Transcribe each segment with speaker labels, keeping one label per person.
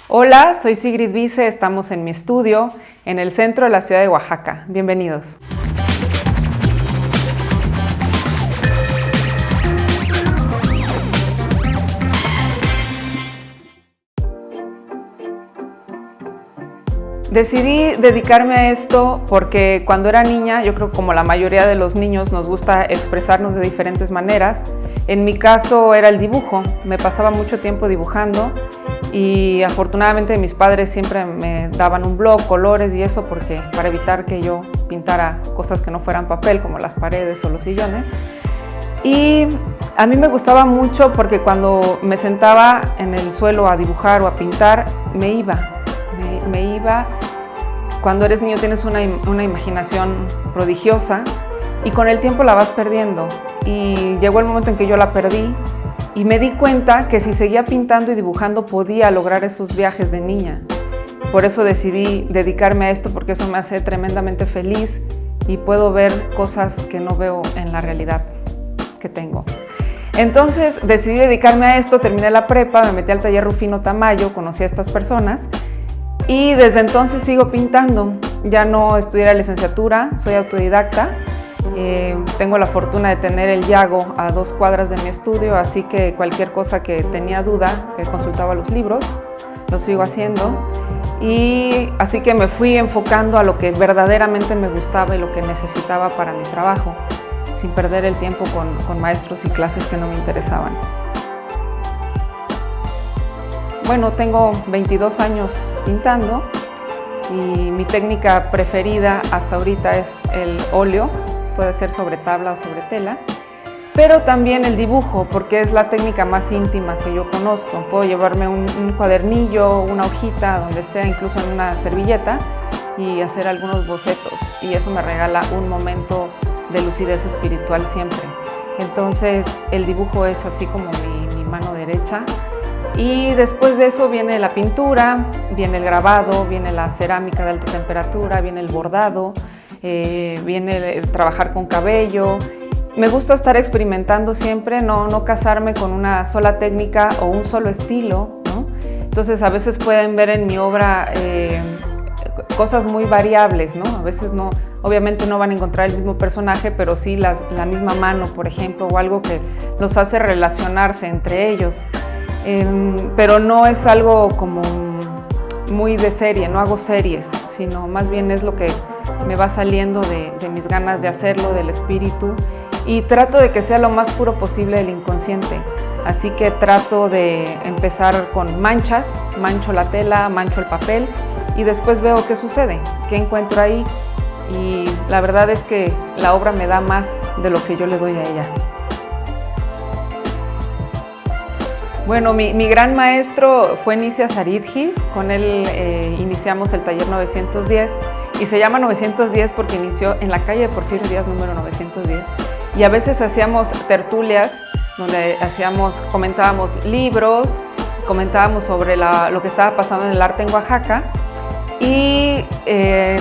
Speaker 1: Hola, soy Sigrid Vice, estamos en mi estudio, en el centro de la ciudad de Oaxaca. Bienvenidos. Decidí dedicarme a esto porque cuando era niña, yo creo que como la mayoría de los niños nos gusta expresarnos de diferentes maneras. En mi caso era el dibujo, me pasaba mucho tiempo dibujando y afortunadamente mis padres siempre me daban un bloc, colores y eso para evitar que yo pintara cosas que no fueran papel como las paredes o los sillones. Y a mí me gustaba mucho porque cuando me sentaba en el suelo a dibujar o a pintar me iba. Cuando eres niño tienes una imaginación prodigiosa y con el tiempo la vas perdiendo. Y llegó el momento en que yo la perdí y me di cuenta que si seguía pintando y dibujando podía lograr esos viajes de niña. Por eso decidí dedicarme a esto, porque eso me hace tremendamente feliz y puedo ver cosas que no veo en la realidad que tengo. Entonces decidí dedicarme a esto, terminé la prepa, me metí al taller Rufino Tamayo, conocí a estas personas y desde entonces sigo pintando. Ya no estudié la licenciatura, soy autodidacta. Tengo la fortuna de tener el Yago a 2 cuadras de mi estudio, así que cualquier cosa que tenía duda, consultaba los libros, lo sigo haciendo. Y así que me fui enfocando a lo que verdaderamente me gustaba y lo que necesitaba para mi trabajo, sin perder el tiempo con maestros y clases que no me interesaban. Bueno, tengo 22 años pintando y mi técnica preferida hasta ahorita es el óleo, puede ser sobre tabla o sobre tela, pero también el dibujo, porque es la técnica más íntima que yo conozco. Puedo llevarme un cuadernillo, una hojita, donde sea, incluso en una servilleta, y hacer algunos bocetos, y eso me regala un momento de lucidez espiritual siempre. Entonces el dibujo es así como mi mano derecha. Y después de eso viene la pintura, viene el grabado, viene la cerámica de alta temperatura, viene el bordado, viene el trabajar con cabello. Me gusta estar experimentando siempre, no casarme con una sola técnica o un solo estilo, ¿no? Entonces a veces pueden ver en mi obra cosas muy variables, ¿no? A veces no, obviamente no van a encontrar el mismo personaje, pero sí la misma mano, por ejemplo, o algo que los hace relacionarse entre ellos. Pero no es algo como muy de serie, no hago series, sino más bien es lo que me va saliendo de mis ganas de hacerlo, del espíritu, y trato de que sea lo más puro posible del inconsciente. Así que trato de empezar con manchas, mancho la tela, mancho el papel y después veo qué sucede, qué encuentro ahí, y la verdad es que la obra me da más de lo que yo le doy a ella. Bueno, mi gran maestro fue Nicias Aridgis, con él iniciamos el taller 910 y se llama 910 porque inició en la calle de Porfirio Díaz número 910 y a veces hacíamos tertulias donde comentábamos libros, comentábamos sobre lo que estaba pasando en el arte en Oaxaca y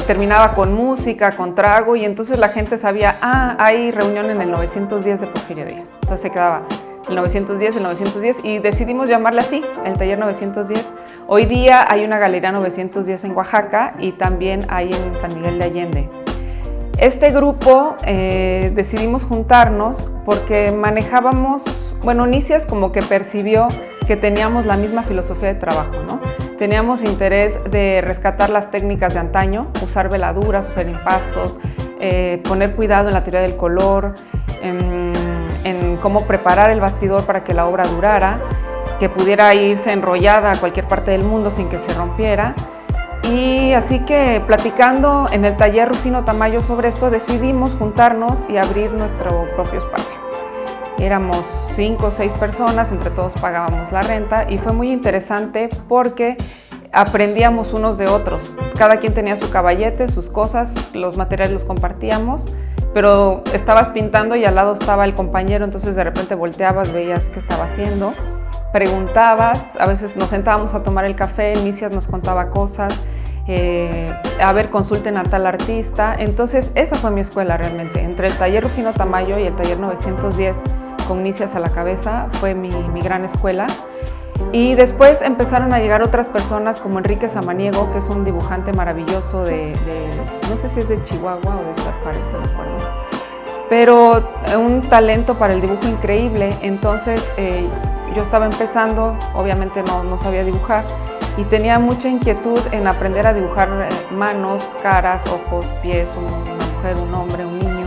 Speaker 1: terminaba con música, con trago y entonces la gente sabía, hay reunión en el 910 de Porfirio Díaz, entonces se quedaba el 910 y decidimos llamarla así, el taller 910. Hoy día hay una galería 910 en Oaxaca y también hay en San Miguel de Allende. Este grupo decidimos juntarnos porque Nicias como que percibió que teníamos la misma filosofía de trabajo, ¿no? Teníamos interés de rescatar las técnicas de antaño, usar veladuras, usar impastos, poner cuidado en la teoría del color, en cómo preparar el bastidor para que la obra durara, que pudiera irse enrollada a cualquier parte del mundo sin que se rompiera. Y así que platicando en el taller Rufino Tamayo sobre esto, decidimos juntarnos y abrir nuestro propio espacio. Éramos 5 o 6 personas, entre todos pagábamos la renta y fue muy interesante porque aprendíamos unos de otros. Cada quien tenía su caballete, sus cosas, los materiales los compartíamos, pero estabas pintando y al lado estaba el compañero, entonces de repente volteabas, veías qué estaba haciendo, preguntabas, a veces nos sentábamos a tomar el café, Nicias nos contaba cosas, a ver, consulten a tal artista. Entonces esa fue mi escuela realmente, entre el taller Rufino Tamayo y el taller 910 con Nicias a la cabeza, fue mi gran escuela. Y después empezaron a llegar otras personas como Enrique Samaniego, que es un dibujante maravilloso no sé si es de Chihuahua o de Ciudad Juárez, no me acuerdo, pero un talento para el dibujo increíble. Entonces yo estaba empezando, obviamente no sabía dibujar, y tenía mucha inquietud en aprender a dibujar manos, caras, ojos, pies, una mujer, un hombre, un niño.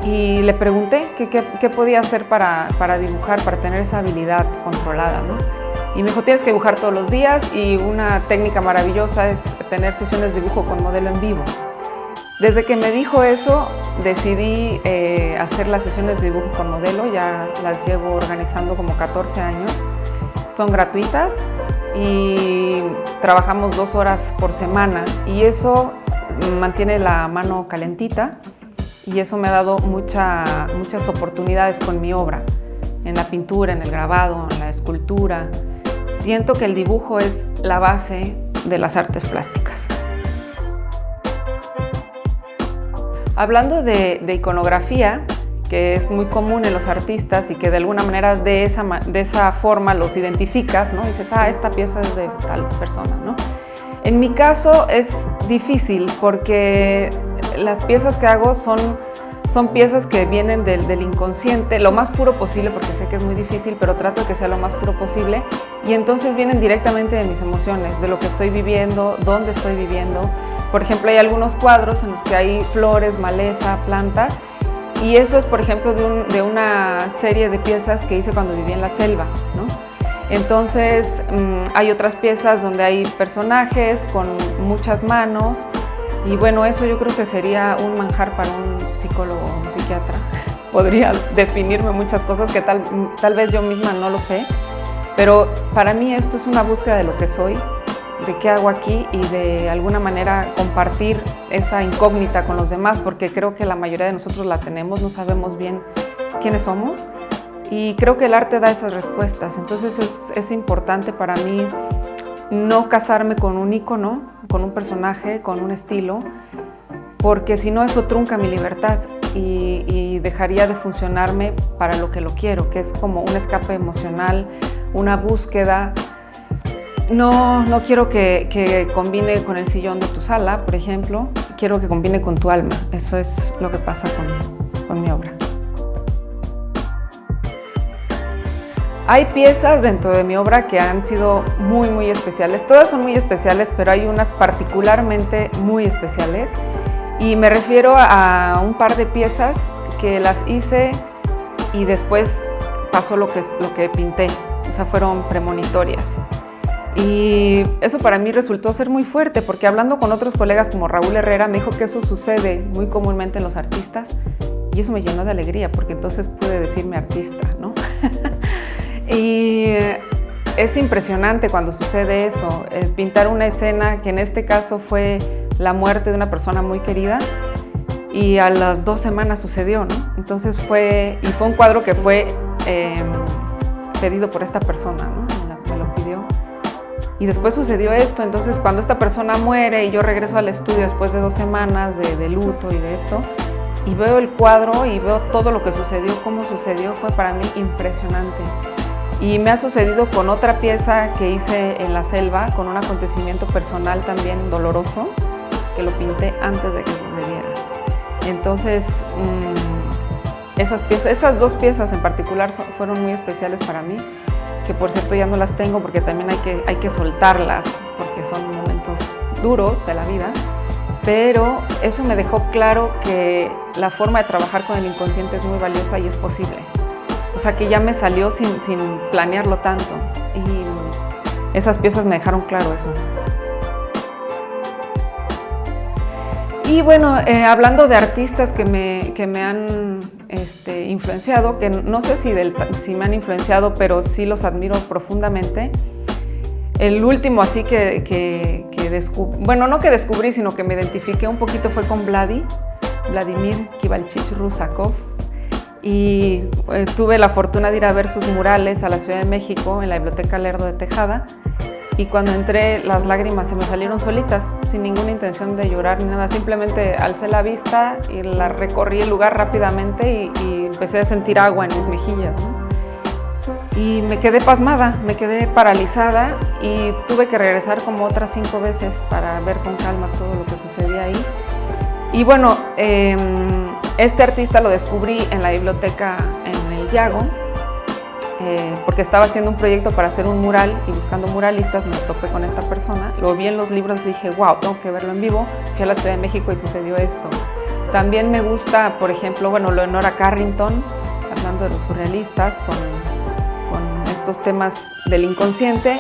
Speaker 1: Y le pregunté qué podía hacer para dibujar, para tener esa habilidad controlada, ¿no? Y me dijo, tienes que dibujar todos los días, y una técnica maravillosa es tener sesiones de dibujo con modelo en vivo. Desde que me dijo eso, decidí hacer las sesiones de dibujo con modelo. Ya las llevo organizando como 14 años. Son gratuitas y trabajamos 2 horas por semana, y eso mantiene la mano calentita, y eso me ha dado muchas oportunidades con mi obra, en la pintura, en el grabado, en la escultura. Siento que el dibujo es la base de las artes plásticas. Hablando de iconografía, que es muy común en los artistas y que de alguna manera de esa forma los identificas, ¿no? Dices, esta pieza es de tal persona, ¿no? En mi caso es difícil porque las piezas que hago son piezas que vienen del inconsciente, lo más puro posible, porque sé que es muy difícil, pero trato de que sea lo más puro posible, y entonces vienen directamente de mis emociones, de lo que estoy viviendo, dónde estoy viviendo. Por ejemplo, hay algunos cuadros en los que hay flores, maleza, plantas, y eso es, por ejemplo, de una serie de piezas que hice cuando viví en la selva, ¿no? Entonces, hay otras piezas donde hay personajes con muchas manos, y bueno, eso yo creo que sería un manjar para un psicólogo o un psiquiatra. Podría definirme muchas cosas que tal vez yo misma no lo sé, pero para mí esto es una búsqueda de lo que soy, de qué hago aquí, y de alguna manera compartir esa incógnita con los demás, porque creo que la mayoría de nosotros la tenemos, no sabemos bien quiénes somos, y creo que el arte da esas respuestas. Entonces es importante para mí no casarme con un ícono, con un personaje, con un estilo, porque si no eso trunca mi libertad y dejaría de funcionarme para lo que lo quiero, que es como un escape emocional, una búsqueda. No quiero que combine con el sillón de tu sala, por ejemplo. Quiero que combine con tu alma. Eso es lo que pasa con mi obra. Hay piezas dentro de mi obra que han sido muy, muy especiales. Todas son muy especiales, pero hay unas particularmente muy especiales. Y me refiero a un par de piezas que las hice y después pasó lo que pinté. O sea, fueron premonitorias. Y eso para mí resultó ser muy fuerte, porque hablando con otros colegas como Raúl Herrera, me dijo que eso sucede muy comúnmente en los artistas, y eso me llenó de alegría, porque entonces pude decirme artista, ¿no? Y es impresionante cuando sucede eso, pintar una escena que en este caso fue la muerte de una persona muy querida, y a las 2 semanas sucedió, ¿no? Entonces fue un cuadro que fue pedido por esta persona, ¿no? Me lo pidió. Y después sucedió esto. Entonces cuando esta persona muere y yo regreso al estudio después de 2 semanas de luto y de esto, y veo el cuadro y veo todo lo que sucedió, cómo sucedió, fue para mí impresionante. Y me ha sucedido con otra pieza que hice en la selva, con un acontecimiento personal también doloroso, que lo pinté antes de que sucediera. Entonces, esas 2 piezas en particular fueron muy especiales para mí, que por cierto ya no las tengo porque también hay que soltarlas, porque son momentos duros de la vida, pero eso me dejó claro que la forma de trabajar con el inconsciente es muy valiosa y es posible. O sea, que ya me salió sin planearlo tanto, y esas piezas me dejaron claro eso. Y bueno, hablando de artistas que me han influenciado, que no sé si me han influenciado, pero sí los admiro profundamente. El último así que descubrí, bueno, no que descubrí, sino que me identifiqué un poquito fue con Vladimir Kivalchich-Rusakov, y tuve la fortuna de ir a ver sus murales a la Ciudad de México, en la Biblioteca Lerdo de Tejada, y cuando entré las lágrimas se me salieron solitas, sin ninguna intención de llorar ni nada, simplemente alcé la vista y la recorrí el lugar rápidamente y empecé a sentir agua en mis mejillas, ¿no? Y me quedé pasmada, me quedé paralizada y tuve que regresar como otras 5 veces para ver con calma todo lo que sucedía ahí. Y bueno, este artista lo descubrí en la biblioteca en el Yago, porque estaba haciendo un proyecto para hacer un mural y buscando muralistas me topé con esta persona. Lo vi en los libros y dije, wow, tengo que verlo en vivo. Fui a la Ciudad de México y sucedió esto. También me gusta, por ejemplo, bueno, Leonora Carrington, hablando de los surrealistas, con estos temas del inconsciente.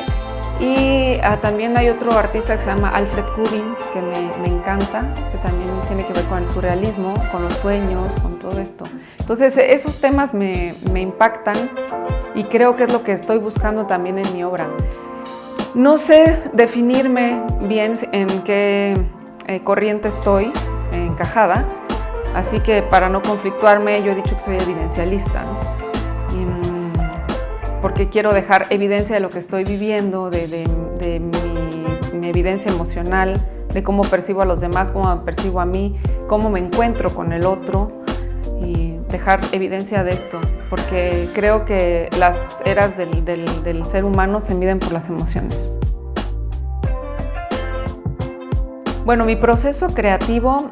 Speaker 1: Y también hay otro artista que se llama Alfred Kubin, que me encanta, que también tiene que ver con el surrealismo, con los sueños, con todo esto. Entonces esos temas me impactan y creo que es lo que estoy buscando también en mi obra. No sé definirme bien en qué corriente estoy encajada, así que para no conflictuarme yo he dicho que soy evidencialista, ¿no? Porque quiero dejar evidencia de lo que estoy viviendo, de mi evidencia emocional, de cómo percibo a los demás, cómo me percibo a mí, cómo me encuentro con el otro y dejar evidencia de esto, porque creo que las eras del ser humano se miden por las emociones. Bueno, mi proceso creativo,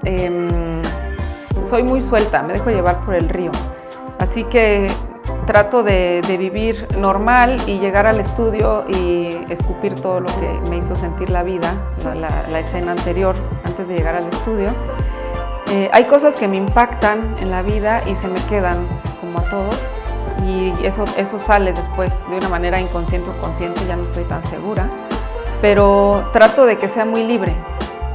Speaker 1: soy muy suelta, me dejo llevar por el río, así que trato de vivir normal y llegar al estudio y escupir todo lo que me hizo sentir la vida, la escena anterior, antes de llegar al estudio. Hay cosas que me impactan en la vida y se me quedan, como a todos, y eso sale después de una manera inconsciente o consciente, ya no estoy tan segura, pero trato de que sea muy libre.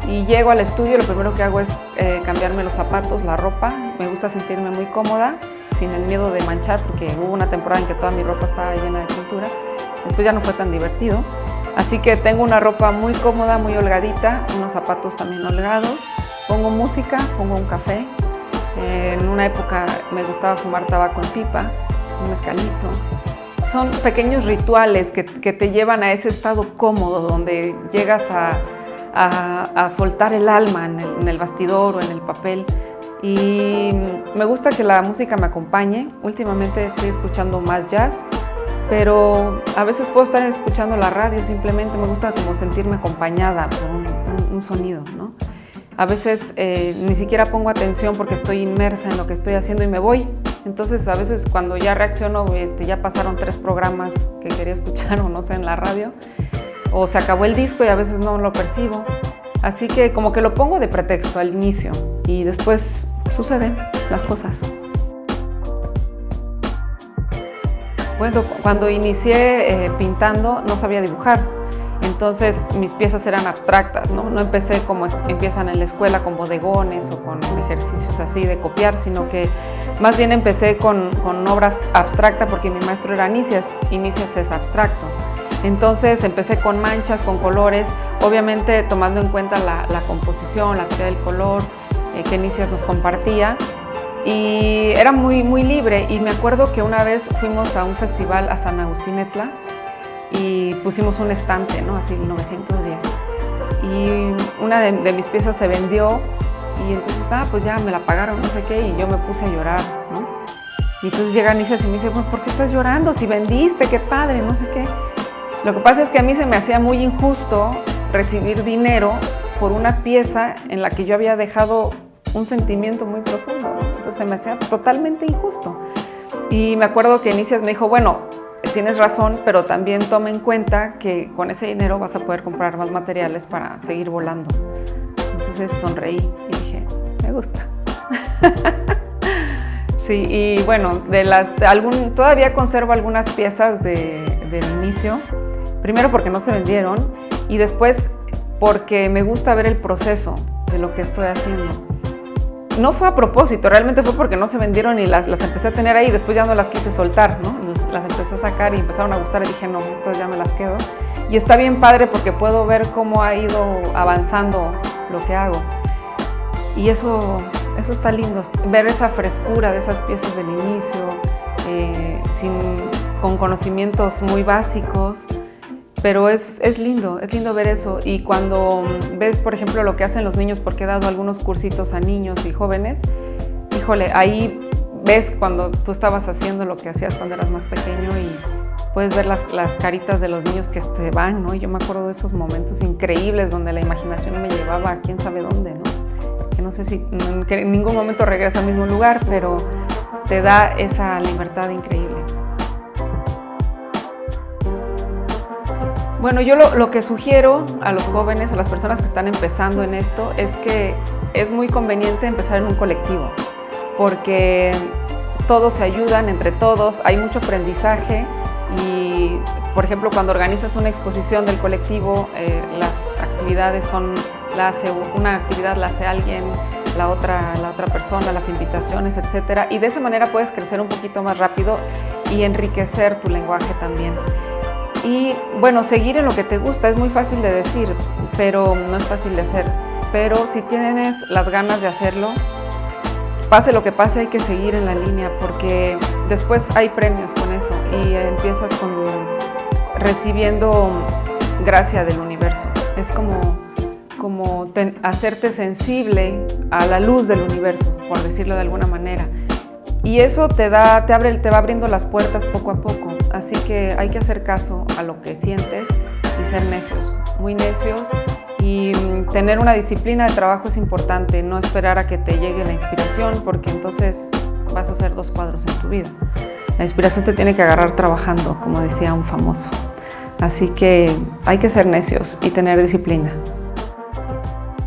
Speaker 1: Y llego al estudio, lo primero que hago es cambiarme los zapatos, la ropa. Me gusta sentirme muy cómoda, sin el miedo de manchar, porque hubo una temporada en que toda mi ropa estaba llena de pintura. Después ya no fue tan divertido. Así que tengo una ropa muy cómoda, muy holgadita, unos zapatos también holgados. Pongo música, pongo un café. En una época me gustaba fumar tabaco en pipa, un mezcalito. Son pequeños rituales que te llevan a ese estado cómodo, donde llegas a soltar el alma en el bastidor o en el papel. Y me gusta que la música me acompañe. Últimamente estoy escuchando más jazz, pero a veces puedo estar escuchando la radio, simplemente me gusta como sentirme acompañada por un sonido, ¿no? A veces ni siquiera pongo atención porque estoy inmersa en lo que estoy haciendo y me voy. Entonces a veces cuando ya reacciono, ya pasaron 3 programas que quería escuchar o no sé en la radio, o se acabó el disco y a veces no lo percibo. Así que como que lo pongo de pretexto al inicio y después suceden las cosas. Bueno, cuando inicié pintando no sabía dibujar, entonces mis piezas eran abstractas, ¿no? No empecé como empiezan en la escuela con bodegones o con ejercicios así de copiar, sino que más bien empecé con obra abstracta porque mi maestro era Nicias y Nicias es abstracto. Entonces empecé con manchas, con colores, obviamente tomando en cuenta la composición, la teoría del color que Nicias nos compartía, y era muy, muy libre. Y me acuerdo que una vez fuimos a un festival a San Agustín Etla y pusimos un estante, ¿no? Así 910, y una de mis piezas se vendió y entonces pues ya me la pagaron, no sé qué, y yo me puse a llorar, ¿no? Y entonces llega Nicias y me dice, pues, ¿por qué estás llorando? Si vendiste, qué padre, no sé qué. Lo que pasa es que a mí se me hacía muy injusto recibir dinero por una pieza en la que yo había dejado un sentimiento muy profundo, ¿no? Entonces se me hacía totalmente injusto. Y me acuerdo que Nicias me dijo, bueno, tienes razón, pero también toma en cuenta que con ese dinero vas a poder comprar más materiales para seguir volando. Entonces sonreí y dije, me gusta. Sí, y bueno, todavía conservo algunas piezas del inicio. Primero porque no se vendieron y después porque me gusta ver el proceso de lo que estoy haciendo. No fue a propósito, realmente fue porque no se vendieron y las empecé a tener ahí, después ya no las quise soltar, ¿no? Las empecé a sacar y empezaron a gustar y dije, no, estas ya me las quedo. Y está bien padre porque puedo ver cómo ha ido avanzando lo que hago. Y eso está lindo, ver esa frescura de esas piezas del inicio, con conocimientos muy básicos. Pero es lindo ver eso. Y cuando ves, por ejemplo, lo que hacen los niños, porque he dado algunos cursitos a niños y jóvenes, híjole, ahí ves cuando tú estabas haciendo lo que hacías cuando eras más pequeño puedes ver las caritas de los niños que se van, ¿no? Y yo me acuerdo de esos momentos increíbles donde la imaginación me llevaba a quién sabe dónde, ¿no? Que no sé si que en ningún momento regreso al mismo lugar, pero te da esa libertad increíble. Bueno, yo lo que sugiero a los jóvenes, a las personas que están empezando en esto, es que es muy conveniente empezar en un colectivo, porque todos se ayudan entre todos, hay mucho aprendizaje y, por ejemplo, cuando organizas una exposición del colectivo, las actividades son, una actividad la hace alguien, la otra persona, las invitaciones, etcétera, y de esa manera puedes crecer un poquito más rápido y enriquecer tu lenguaje también. Y bueno, seguir en lo que te gusta es muy fácil de decir, pero no es fácil de hacer. Pero si tienes las ganas de hacerlo, pase lo que pase, hay que seguir en la línea, porque después hay premios con eso y empiezas recibiendo gracia del universo. Es como hacerte sensible a la luz del universo, por decirlo de alguna manera. Y eso te va abriendo las puertas poco a poco. Así que hay que hacer caso a lo que sientes y ser necios, muy necios. Y tener una disciplina de trabajo es importante, no esperar a que te llegue la inspiración, porque entonces vas a hacer 2 cuadros en tu vida. La inspiración te tiene que agarrar trabajando, como decía un famoso. Así que hay que ser necios y tener disciplina.